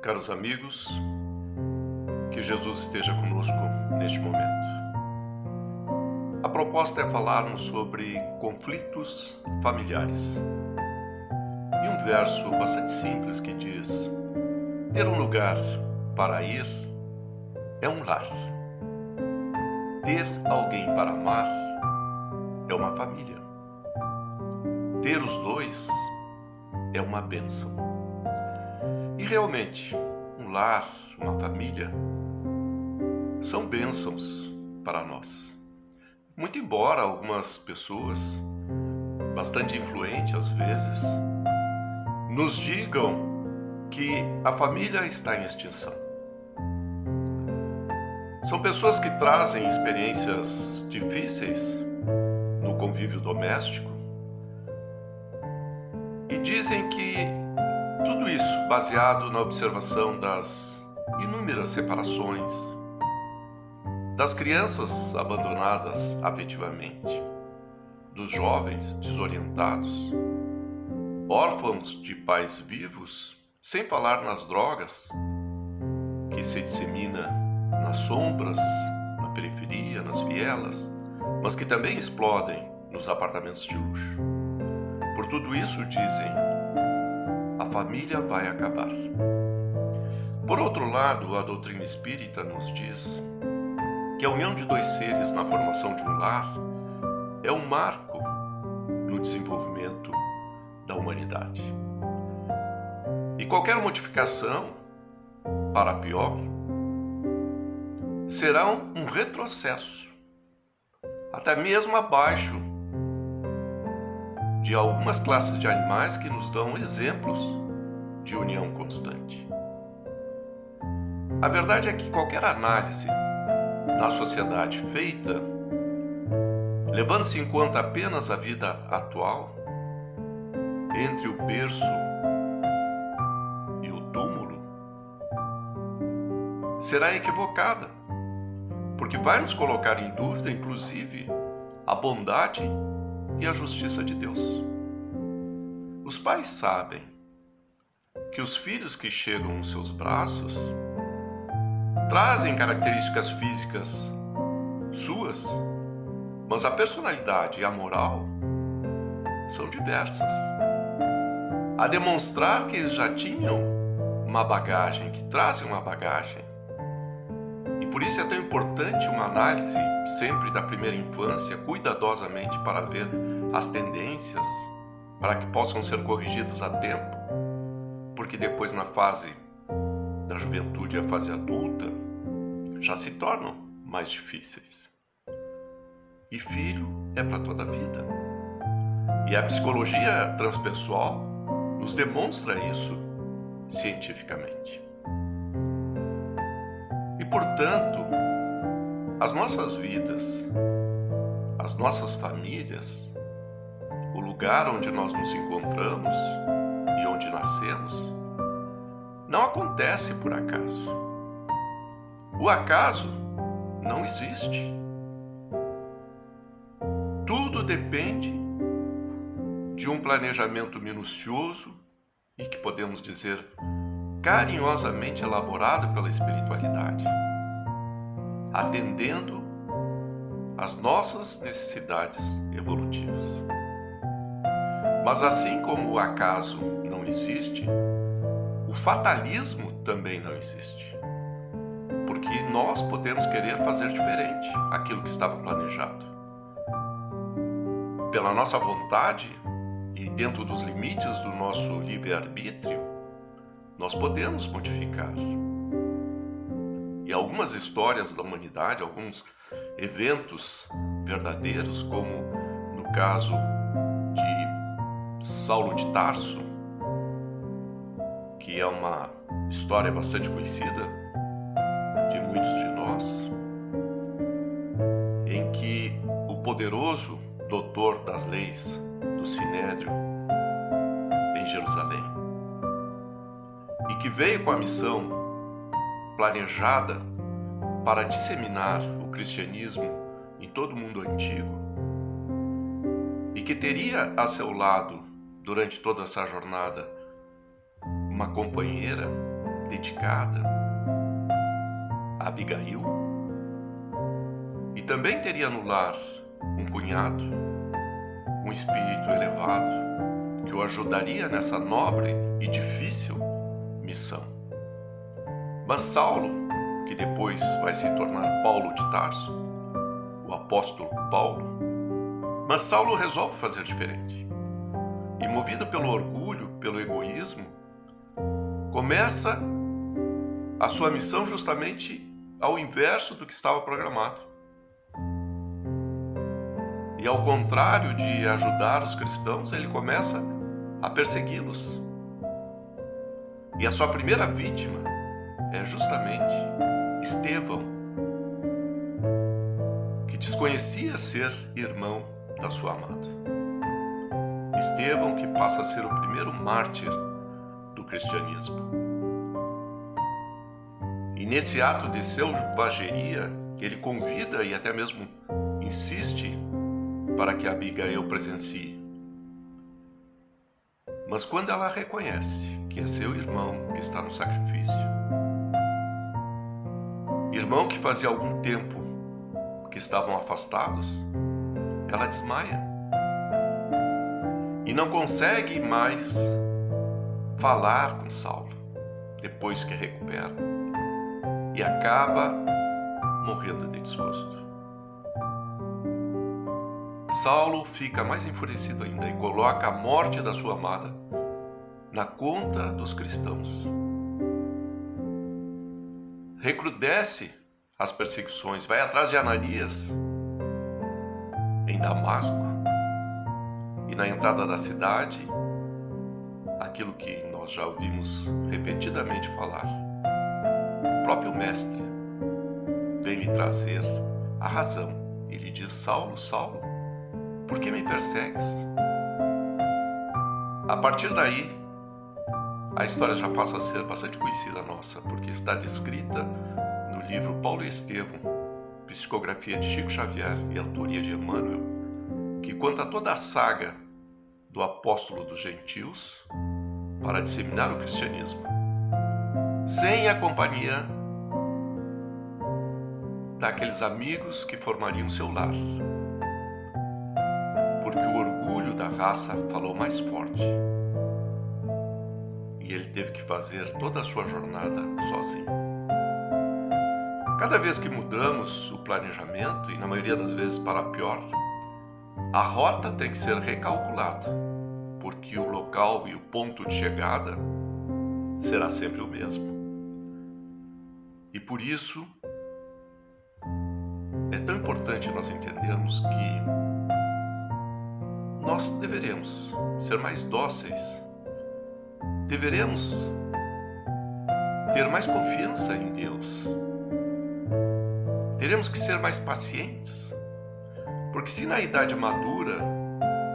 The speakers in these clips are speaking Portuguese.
Caros amigos, que Jesus esteja conosco neste momento. A proposta é falarmos sobre conflitos familiares. E um verso bastante simples que diz: ter um lugar para ir é um lar. Ter alguém para amar é uma família. Ter os dois é uma bênção. E realmente, um lar, uma família, são bênçãos para nós. Muito embora algumas pessoas, bastante influentes às vezes, nos digam que a família está em extinção. São pessoas que trazem experiências difíceis no convívio doméstico e dizem que tudo isso baseado na observação das inúmeras separações, das crianças abandonadas afetivamente, dos jovens desorientados, órfãos de pais vivos, sem falar nas drogas que se dissemina nas sombras, na periferia, nas vielas, mas que também explodem nos apartamentos de luxo. Por tudo isso dizem: a família vai acabar. Por outro lado, a doutrina espírita nos diz que a união de dois seres na formação de um lar é um marco no desenvolvimento da humanidade. E qualquer modificação para pior será um retrocesso, até mesmo abaixo de algumas classes de animais que nos dão exemplos de união constante. A verdade é que qualquer análise na sociedade feita, levando-se em conta apenas a vida atual, entre o berço e o túmulo, será equivocada, porque vai nos colocar em dúvida, inclusive, a bondade e a justiça de Deus. Os pais sabem que os filhos que chegam nos seus braços trazem características físicas suas, mas a personalidade e a moral são diversas. A demonstrar que eles já tinham uma bagagem, que trazem uma bagagem. E por isso é tão importante uma análise sempre da primeira infância, cuidadosamente, para ver as tendências, para que possam ser corrigidas a tempo, porque depois na fase da juventude e a fase adulta já se tornam mais difíceis. E filho é para toda a vida. E a psicologia transpessoal nos demonstra isso cientificamente. E portanto, as nossas vidas, as nossas famílias, o lugar onde nós nos encontramos e onde nascemos, não acontece por acaso. O acaso não existe. Tudo depende de um planejamento minucioso e que podemos dizer carinhosamente elaborado pela espiritualidade, atendendo às nossas necessidades evolutivas. Mas assim como o acaso não existe, o fatalismo também não existe. Porque nós podemos querer fazer diferente aquilo que estava planejado. Pela nossa vontade e dentro dos limites do nosso livre-arbítrio, nós podemos modificar. E algumas histórias da humanidade, alguns eventos verdadeiros, como no caso de Saulo de Tarso, que é uma história bastante conhecida de muitos de nós, em que o poderoso doutor das leis do Sinédrio em Jerusalém, e que veio com a missão planejada para disseminar o cristianismo em todo o mundo antigo, e que teria a seu lado, durante toda essa jornada, uma companheira dedicada, Abigail, e também teria no lar um cunhado, um espírito elevado, que o ajudaria nessa nobre e difícil missão. Mas Saulo, que depois vai se tornar Paulo de Tarso, o apóstolo Paulo, mas Saulo resolve fazer diferente. E movido pelo orgulho, pelo egoísmo, começa a sua missão justamente ao inverso do que estava programado. E ao contrário de ajudar os cristãos, ele começa a persegui-los. E a sua primeira vítima é justamente Estevão, que desconhecia ser irmão da sua amada. Estevão, que passa a ser o primeiro mártir do cristianismo. E nesse ato de selvageria, ele convida e até mesmo insiste para que Abigail presencie. Mas quando ela reconhece que é seu irmão que está no sacrifício, irmão que fazia algum tempo que estavam afastados, ela desmaia e não consegue mais falar com Saulo depois que recupera e acaba morrendo de desgosto. Saulo fica mais enfurecido ainda e coloca a morte da sua amada na conta dos cristãos. Recrudesce as perseguições, vai atrás de Ananias em Damasco, e na entrada da cidade, aquilo que nós já ouvimos repetidamente falar: o próprio mestre vem me trazer a razão. Ele diz: Saulo, Saulo, por que me persegues? A partir daí, a história já passa a ser bastante conhecida nossa, porque está descrita no livro Paulo e Estevão, psicografia de Chico Xavier e autoria de Emmanuel, que conta toda a saga do apóstolo dos gentios para disseminar o cristianismo, sem a companhia daqueles amigos que formariam seu lar, porque o orgulho da raça falou mais forte e ele teve que fazer toda a sua jornada sozinho. Cada vez que mudamos o planejamento, e na maioria das vezes para pior, a rota tem que ser recalculada, porque o local e o ponto de chegada será sempre o mesmo. E por isso é tão importante nós entendermos que nós deveremos ser mais dóceis, deveremos ter mais confiança em Deus, teremos que ser mais pacientes, porque se na idade madura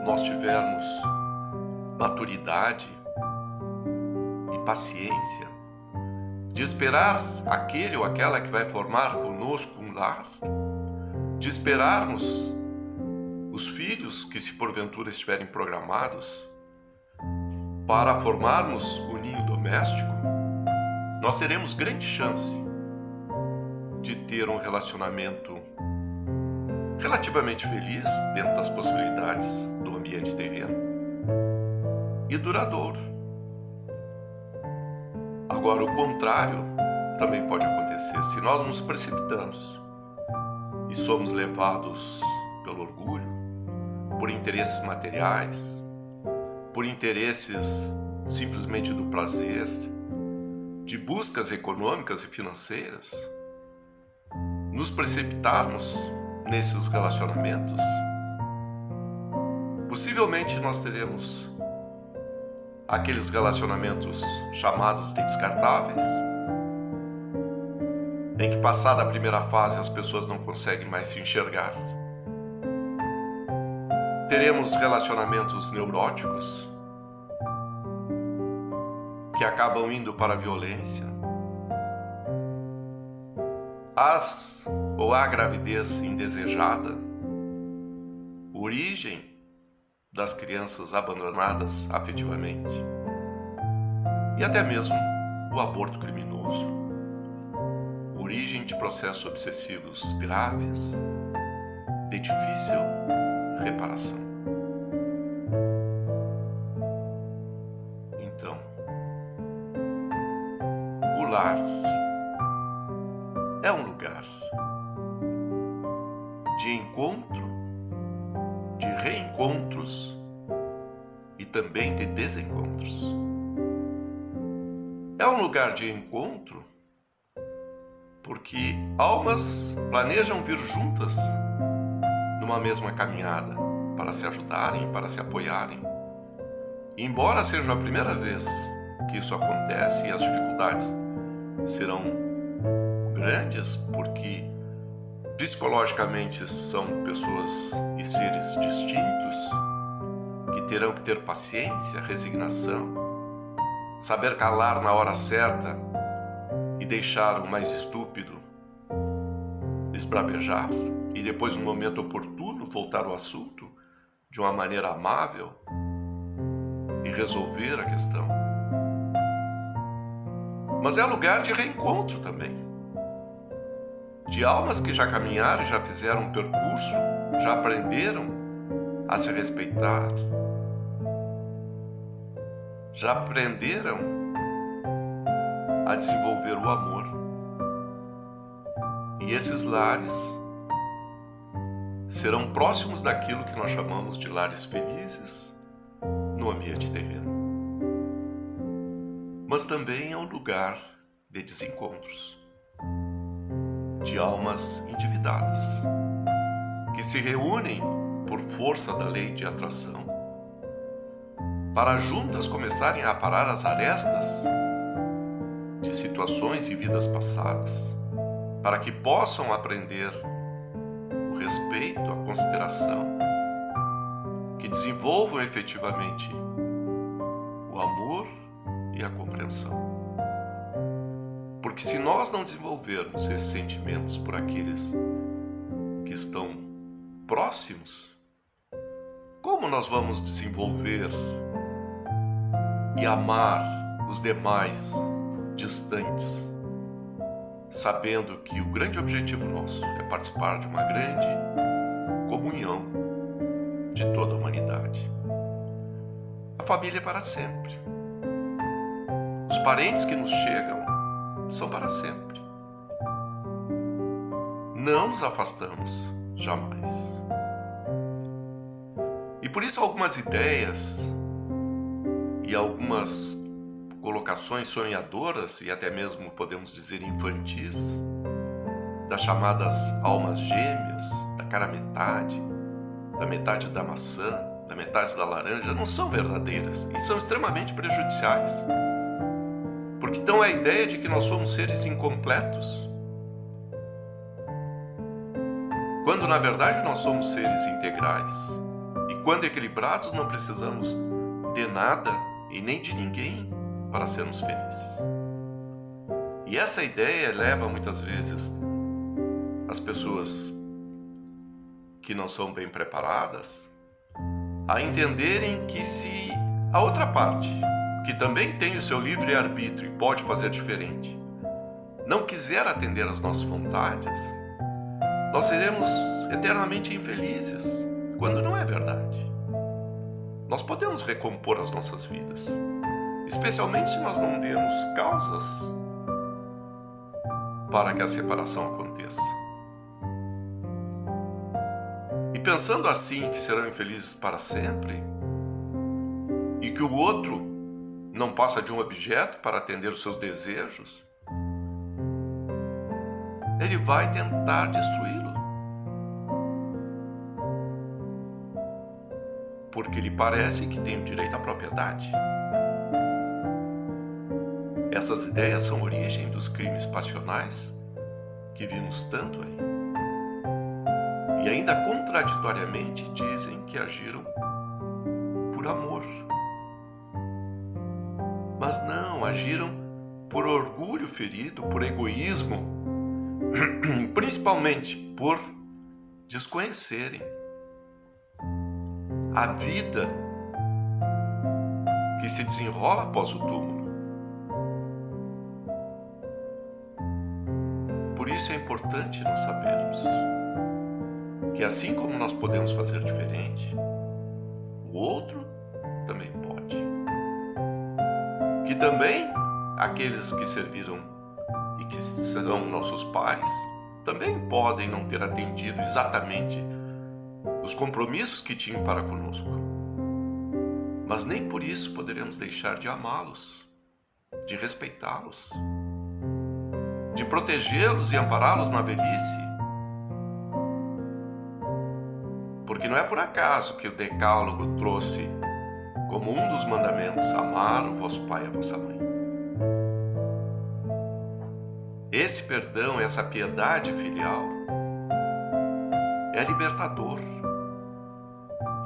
nós tivermos maturidade e paciência de esperar aquele ou aquela que vai formar conosco um lar, de esperarmos os filhos que, se porventura estiverem programados para formarmos o ninho doméstico, nós teremos grande chance de ter um relacionamento relativamente feliz dentro das possibilidades do ambiente terreno e duradouro. Agora, o contrário também pode acontecer se nós nos precipitamos e somos levados pelo orgulho, por interesses materiais, por interesses simplesmente do prazer, de buscas econômicas e financeiras, nos precipitarmos nesses relacionamentos, possivelmente nós teremos aqueles relacionamentos chamados de descartáveis, em que, passada a primeira fase, as pessoas não conseguem mais se enxergar. Teremos relacionamentos neuróticos que acabam indo para a violência. A gravidez indesejada, origem das crianças abandonadas afetivamente, e até mesmo o aborto criminoso, origem de processos obsessivos graves, de difícil reparação. Então, o lar é um lugar de encontro, de reencontros e também de desencontros. É um lugar de encontro porque almas planejam vir juntas numa mesma caminhada para se ajudarem, para se apoiarem. E embora seja a primeira vez que isso acontece e as dificuldades serão grandes, porque psicologicamente são pessoas e seres distintos que terão que ter paciência, resignação, saber calar na hora certa e deixar o mais estúpido esbravejar e depois, no momento oportuno, voltar ao assunto de uma maneira amável e resolver a questão. Mas é lugar de reencontro também, de almas que já caminharam, já fizeram um percurso, já aprenderam a se respeitar, já aprenderam a desenvolver o amor. E esses lares serão próximos daquilo que nós chamamos de lares felizes no ambiente terreno. Mas também é um lugar de desencontros, de almas endividadas, que se reúnem por força da lei de atração, para juntas começarem a aparar as arestas de situações e vidas passadas, para que possam aprender o respeito, a consideração, que desenvolvam efetivamente o amor e a compreensão. Porque se nós não desenvolvermos esses sentimentos por aqueles que estão próximos, como nós vamos desenvolver e amar os demais distantes, sabendo que o grande objetivo nosso é participar de uma grande comunhão de toda a humanidade? A família é para sempre. Os parentes que nos chegam são para sempre. Não nos afastamos jamais. E por isso algumas ideias e algumas colocações sonhadoras e até mesmo podemos dizer infantis das chamadas almas gêmeas, da cara metade, da metade da maçã, da metade da laranja, não são verdadeiras e são extremamente prejudiciais. Porque então a ideia de que nós somos seres incompletos, quando na verdade nós somos seres integrais. E quando equilibrados não precisamos de nada e nem de ninguém para sermos felizes. E essa ideia leva muitas vezes as pessoas que não são bem preparadas a entenderem que se a outra parte, que também tem o seu livre-arbítrio e pode fazer diferente, não quiser atender às nossas vontades, nós seremos eternamente infelizes, quando não é verdade. Nós podemos recompor as nossas vidas, especialmente se nós não dermos causas para que a separação aconteça. E pensando assim que serão infelizes para sempre, e que o outro não passa de um objeto para atender os seus desejos, ele vai tentar destruí-lo. Porque lhe parece que tem o direito à propriedade. Essas ideias são origem dos crimes passionais que vimos tanto aí. E ainda contraditoriamente dizem que agiram por amor. Mas não, agiram por orgulho ferido, por egoísmo, principalmente por desconhecerem a vida que se desenrola após o túmulo. por isso é importante nós sabermos que assim como nós podemos fazer diferente, o outro também pode. Que também aqueles que serviram e que serão nossos pais também podem não ter atendido exatamente os compromissos que tinham para conosco. Mas nem por isso poderemos deixar de amá-los, de respeitá-los, de protegê-los e ampará-los na velhice. Porque não é por acaso que o Decálogo trouxe como um dos mandamentos amar o vosso pai e a vossa mãe. Esse perdão, essa piedade filial é libertador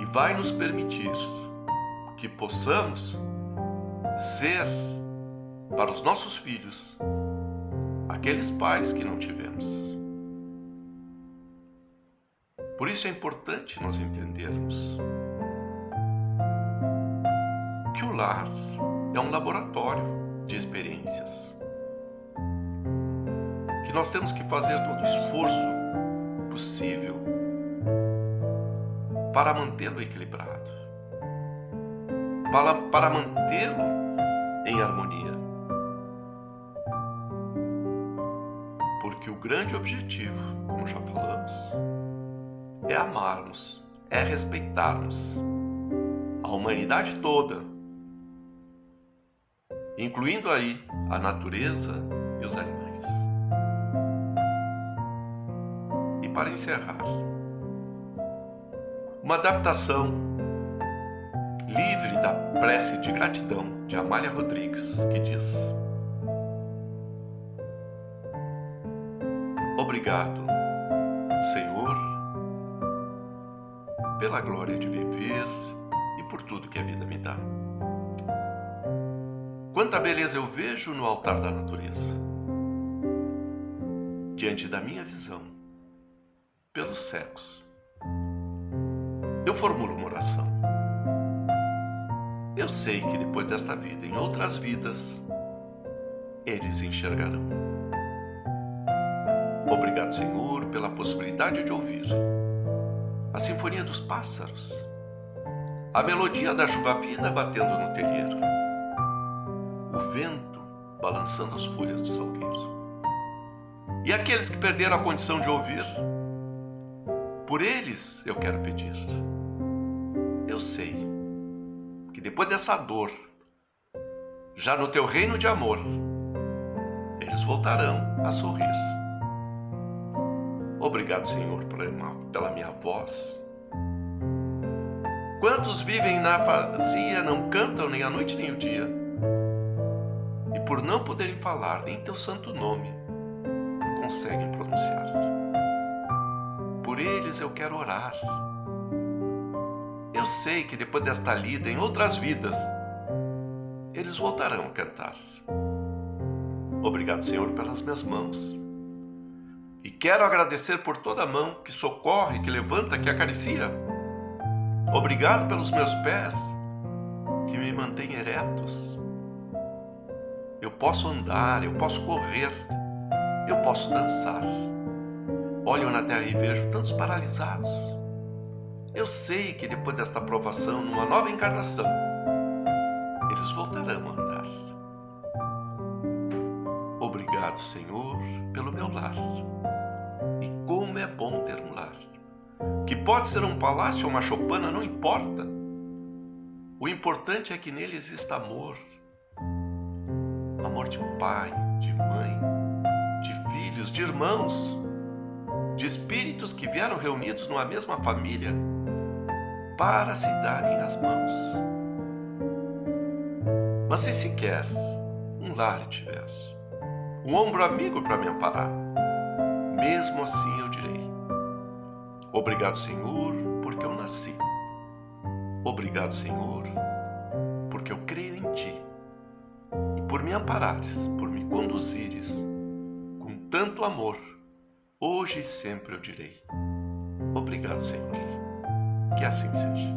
e vai nos permitir que possamos ser para os nossos filhos aqueles pais que não tivemos. Por isso é importante nós entendermos que o lar é um laboratório de experiências, que nós temos que fazer todo o esforço possível para mantê-lo equilibrado, para mantê-lo em harmonia. Porque o grande objetivo, como já falamos, é amarmos, é respeitarmos a humanidade toda, incluindo aí a natureza e os animais. E para encerrar, uma adaptação livre da prece de gratidão de Amália Rodrigues, que diz: obrigado, Senhor, pela glória de viver e por tudo que a vida me dá. Quanta beleza eu vejo no altar da natureza, diante da minha visão, pelos séculos. Eu formulo uma oração. Eu sei que depois desta vida, em outras vidas, eles enxergarão. Obrigado, Senhor, pela possibilidade de ouvir a sinfonia dos pássaros, a melodia da chuva fina batendo no telheiro, o vento balançando as folhas do salgueiro. E aqueles que perderam a condição de ouvir, por eles eu quero pedir. Eu sei que depois dessa dor, já no teu reino de amor, eles voltarão a sorrir. Obrigado, Senhor, pela minha voz. Quantos vivem na vazia, não cantam nem a noite nem o dia, e por não poderem falar nem teu santo nome, conseguem pronunciar. Por eles eu quero orar. Eu sei que depois desta lida, em outras vidas, eles voltarão a cantar. Obrigado, Senhor, pelas minhas mãos. E quero agradecer por toda a mão que socorre, que levanta, que acaricia. Obrigado pelos meus pés, que me mantêm eretos. Eu posso andar, eu posso correr, eu posso dançar. Olho na terra e vejo tantos paralisados. Eu sei que depois desta provação, numa nova encarnação, eles voltarão a andar. Obrigado, Senhor, pelo meu lar. E como é bom ter um lar. Que pode ser um palácio ou uma choupana, não importa. O importante é que nele exista amor. Amor de pai, de mãe, de filhos, de irmãos, de espíritos que vieram reunidos numa mesma família para se darem as mãos. Mas se sequer um lar tiver, um ombro amigo para me amparar, mesmo assim eu direi: obrigado, Senhor, porque eu nasci. Obrigado, Senhor, porque eu creio em Ti. E por me amparares, por me conduzires com tanto amor, hoje e sempre eu direi: obrigado, Senhor. Que assim seja.